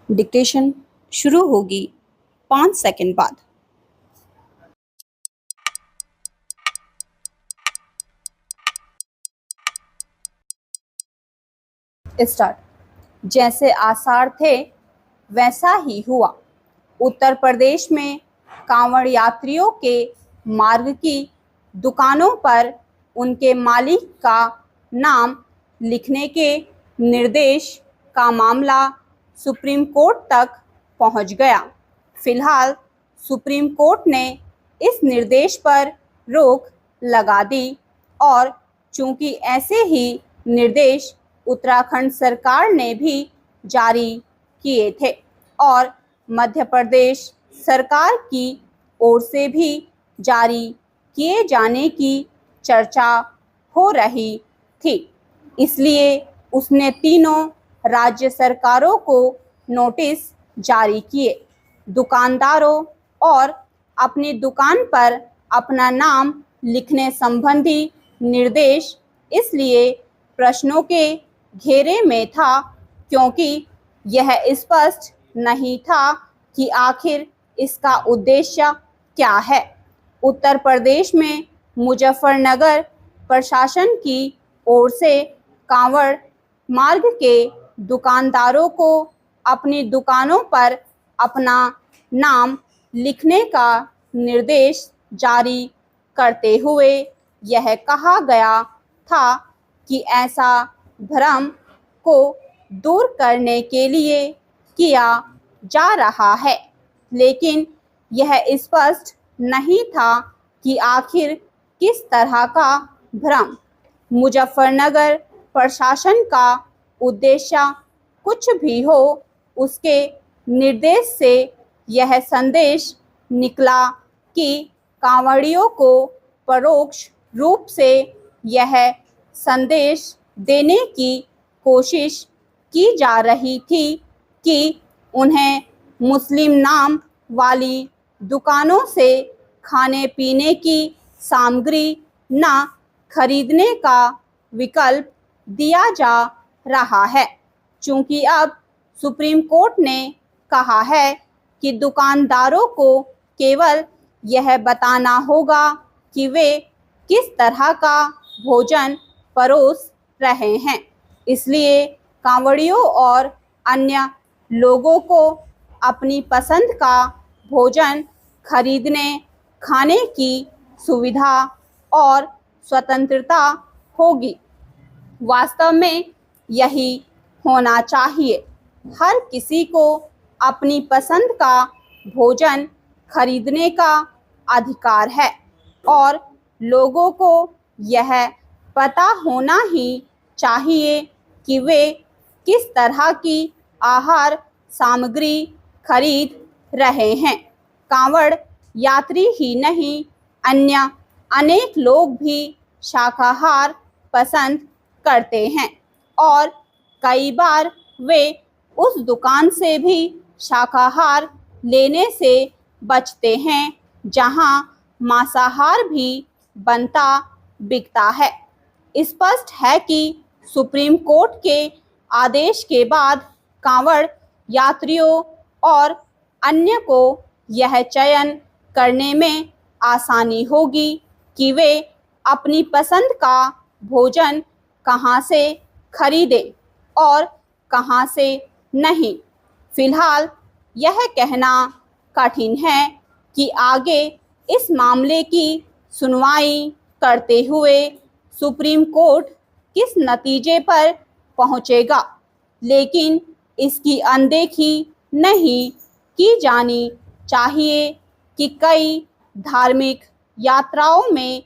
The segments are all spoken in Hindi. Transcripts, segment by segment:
डिक्टेशन शुरू होगी 5 सेकंड बाद। स्टार्ट। जैसे आसार थे वैसा ही हुआ। उत्तर प्रदेश में कांवड़ यात्रियों के मार्ग की दुकानों पर उनके मालिक का नाम लिखने के निर्देश का मामला सुप्रीम कोर्ट तक पहुंच गया। फिलहाल सुप्रीम कोर्ट ने इस निर्देश पर रोक लगा दी और चूंकि ऐसे ही निर्देश उत्तराखंड सरकार ने भी जारी किए थे और मध्य प्रदेश सरकार की ओर से भी जारी किए जाने की चर्चा हो रही थी, इसलिए उसने तीनों राज्य सरकारों को नोटिस जारी किए। दुकानदारों और अपनी दुकान पर अपना नाम लिखने संबंधी निर्देश इसलिए प्रश्नों के घेरे में था क्योंकि यह स्पष्ट नहीं था कि आखिर इसका उद्देश्य क्या है। उत्तर प्रदेश में मुजफ्फरनगर प्रशासन की ओर से कांवड़ मार्ग के दुकानदारों को अपनी दुकानों पर अपना नाम लिखने का निर्देश जारी करते हुए यह कहा गया था कि ऐसा भ्रम को दूर करने के लिए किया जा रहा है, लेकिन यह स्पष्ट नहीं था कि आखिर किस तरह का भ्रम। मुजफ्फरनगर प्रशासन का उद्देश्य कुछ भी हो, उसके निर्देश से यह संदेश निकला कि कांवड़ियों को परोक्ष रूप से यह संदेश देने की कोशिश की जा रही थी कि उन्हें मुस्लिम नाम वाली दुकानों से खाने पीने की सामग्री न खरीदने का विकल्प दिया जा रहा है। चूंकि अब सुप्रीम कोर्ट ने कहा है कि दुकानदारों को केवल यह बताना होगा कि वे किस तरह का भोजन परोस रहे हैं, इसलिए कांवड़ियों और अन्य लोगों को अपनी पसंद का भोजन खरीदने खाने की सुविधा और स्वतंत्रता होगी। वास्तव में यही होना चाहिए। हर किसी को अपनी पसंद का भोजन खरीदने का अधिकार है और लोगों को यह पता होना ही चाहिए कि वे किस तरह की आहार सामग्री खरीद रहे हैं। कांवड़ यात्री ही नहीं, अन्य अनेक लोग भी शाकाहार पसंद करते हैं और कई बार वे उस दुकान से भी शाकाहार लेने से बचते हैं जहां मांसाहार भी बनता बिकता है। स्पष्ट है कि सुप्रीम कोर्ट के आदेश के बाद कांवड़ यात्रियों और अन्य को यह चयन करने में आसानी होगी कि वे अपनी पसंद का भोजन कहां से खरीदें और कहां से नहीं। फिलहाल यह कहना कठिन है कि आगे इस मामले की सुनवाई करते हुए सुप्रीम कोर्ट किस नतीजे पर पहुंचेगा, लेकिन इसकी अनदेखी नहीं की जानी चाहिए कि कई धार्मिक यात्राओं में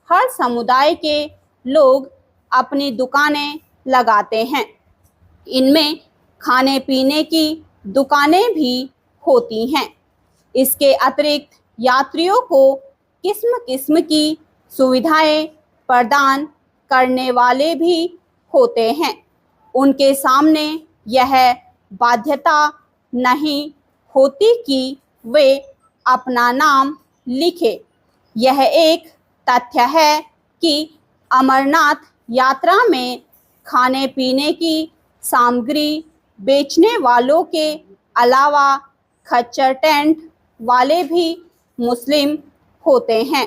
हर समुदाय के लोग अपनी दुकानें लगाते हैं। इनमें खाने पीने की दुकानें भी होती हैं। इसके अतिरिक्त यात्रियों को किस्म किस्म की सुविधाएं प्रदान करने वाले भी होते हैं। उनके सामने यह बाध्यता नहीं होती कि वे अपना नाम लिखें। यह एक तथ्य है कि अमरनाथ यात्रा में खाने पीने की सामग्री बेचने वालों के अलावा खच्चर टेंट वाले भी मुस्लिम होते हैं।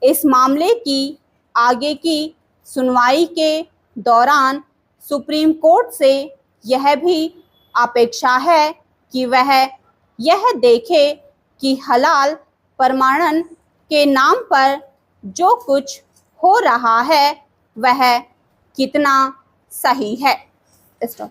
इस मामले की आगे की सुनवाई के दौरान सुप्रीम कोर्ट से यह भी अपेक्षा है कि वह यह देखे कि हलाल प्रमाणन के नाम पर जो कुछ हो रहा है वह कितना सही है। स्टॉप।